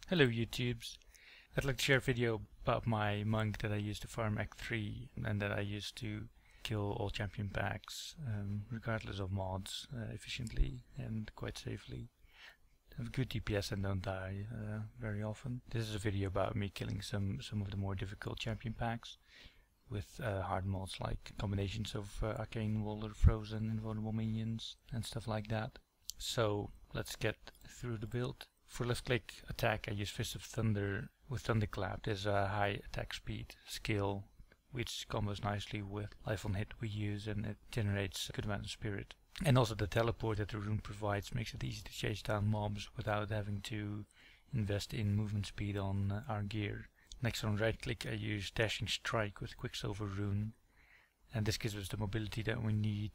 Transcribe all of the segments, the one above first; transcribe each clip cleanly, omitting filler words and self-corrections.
Hello YouTubes. I'd like to share a video about my monk that I use to farm Act 3 and that I use to kill all champion packs regardless of mods efficiently and quite safely. Have good DPS and don't die very often. This is a video about me killing some of the more difficult champion packs with hard mods like combinations of Arcane, Walder, Frozen, Invulnerable Minions and stuff like that. So let's get through the build. For left click attack I use Fist of Thunder with Thunderclap. There's a high attack speed skill which combos nicely with life on hit we use, and it generates a good amount of spirit. And also the teleport that the rune provides makes it easy to chase down mobs without having to invest in movement speed on our gear. Next, on right click I use Dashing Strike with Quicksilver rune, and this gives us the mobility that we need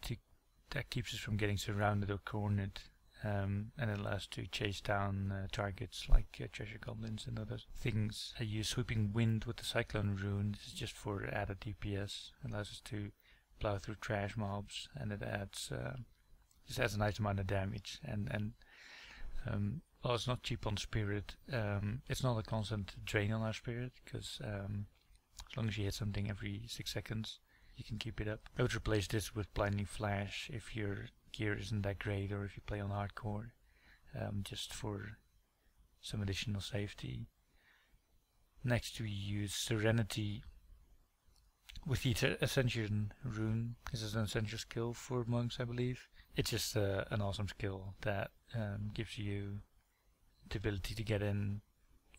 that keeps us from getting surrounded or cornered. And it allows us to chase down targets like treasure goblins and other things. I use Sweeping Wind with the Cyclone rune. This is just for added DPS. It allows us to plow through trash mobs, and it adds just adds a nice amount of damage. And well, it's not cheap on spirit. It's not a constant drain on our spirit, because as long as you hit something every 6 seconds, you can keep it up. I would replace this with Blinding Flash if your gear isn't that great, or if you play on hardcore, just for some additional safety. Next we use Serenity with the Ascension rune. This is an essential skill for monks, I believe. It's just an awesome skill that gives you the ability to get in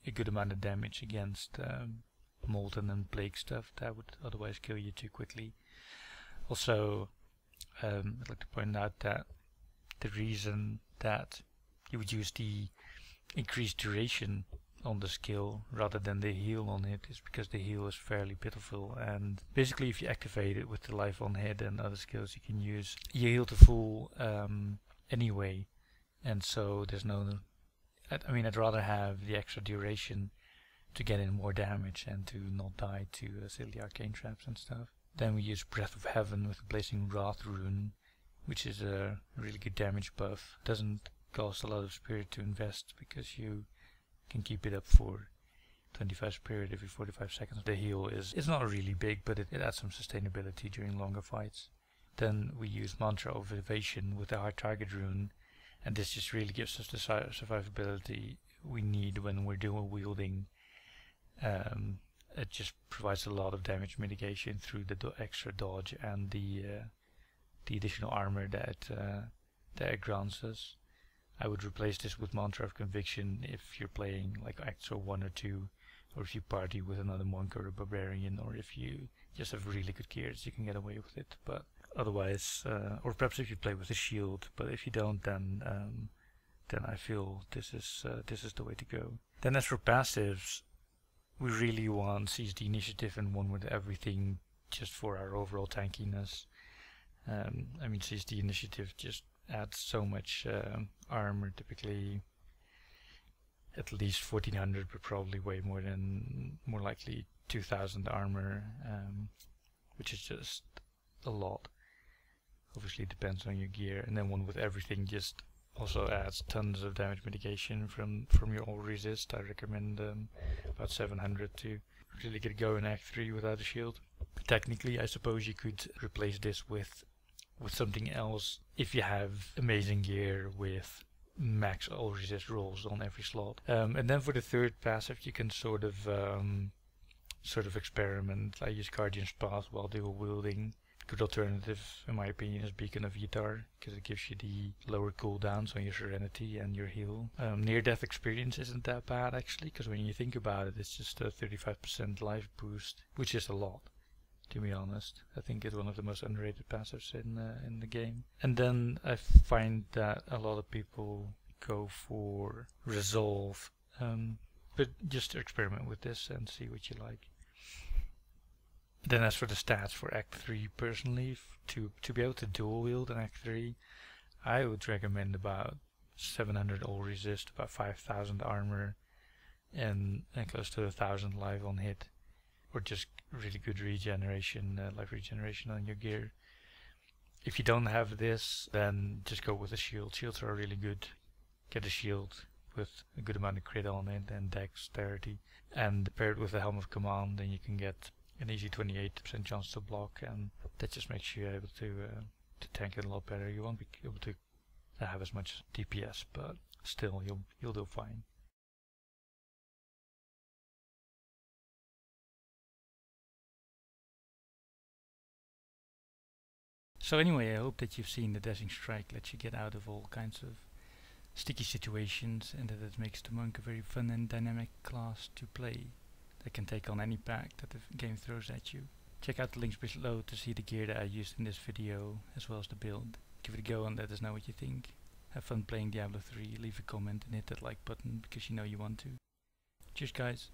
a good amount of damage against molten and plague stuff that would otherwise kill you too quickly. Also, I'd like to point out that the reason that you would use the increased duration on the skill rather than the heal on it is because the heal is fairly pitiful, and basically if you activate it with the life on hit and other skills you can use, you heal to full anyway, and so there's no, I mean, I'd rather have the extra duration to get in more damage and to not die to silly arcane traps and stuff. Then we use Breath of Heaven with the Blazing Wrath rune, which is a really good damage buff. Doesn't cost a lot of spirit to invest because you can keep it up for 25 spirit every 45 seconds. The heal it's not really big, but it adds some sustainability during longer fights. Then we use Mantra of Evasion with the Hard Target rune, and this just really gives us the survivability we need when we're dual wielding. It just provides a lot of damage mitigation through the extra dodge and the additional armor that it grants us. I would replace this with Mantra of Conviction if you're playing like Acts 1 or 2, or if you party with another monk or a barbarian, or if you just have really good gears, you can get away with it. But otherwise, or perhaps if you play with a shield. But if you don't, then I feel this is the way to go. Then as for passives, we really want Seize the Initiative and One with Everything just for our overall tankiness. I mean, Seize the Initiative just adds so much armor, typically at least 1400, but probably way more likely 2000 armor, which is just a lot. Obviously it depends on your gear. And then One with Everything just also adds tons of damage mitigation from your all resist. I recommend about 700 to really get going Act 3 without a shield. Technically, I suppose you could replace this with something else if you have amazing gear with max all resist rolls on every slot. And then for the third passive, you can sort of experiment. I use Guardian's Path while dual wielding. Good alternative, in my opinion, is Beacon of Yitar, because it gives you the lower cooldowns on your Serenity and your heal. Near-death experience isn't that bad actually, because when you think about it, it's just a 35% life boost, which is a lot, to be honest. I think it's one of the most underrated passives in the game. And then I find that a lot of people go for Resolve, but just experiment with this and see what you like. Then as for the stats for Act 3, personally, to be able to dual wield in Act 3, I would recommend about 700 all resist, about 5000 armor, and close to 1000 life on hit, or just really good regeneration, life regeneration on your gear. If you don't have this, then just go with a shield. Shields are really good. Get a shield, with a good amount of crit on it and dexterity, and pair it with the Helm of Command, then you can get an easy 28% chance to block, and that just makes you able to tank it a lot better. You won't be able to have as much DPS, but still you'll do fine. So anyway, I hope that you've seen the Dashing Strike lets you get out of all kinds of sticky situations, and that it makes the monk a very fun and dynamic class to play that can take on any pack that the game throws at you. Check out the links below to see the gear that I used in this video, as well as the build. Give it a go and let us know what you think. Have fun playing Diablo 3, leave a comment and hit that like button because you know you want to. Cheers guys!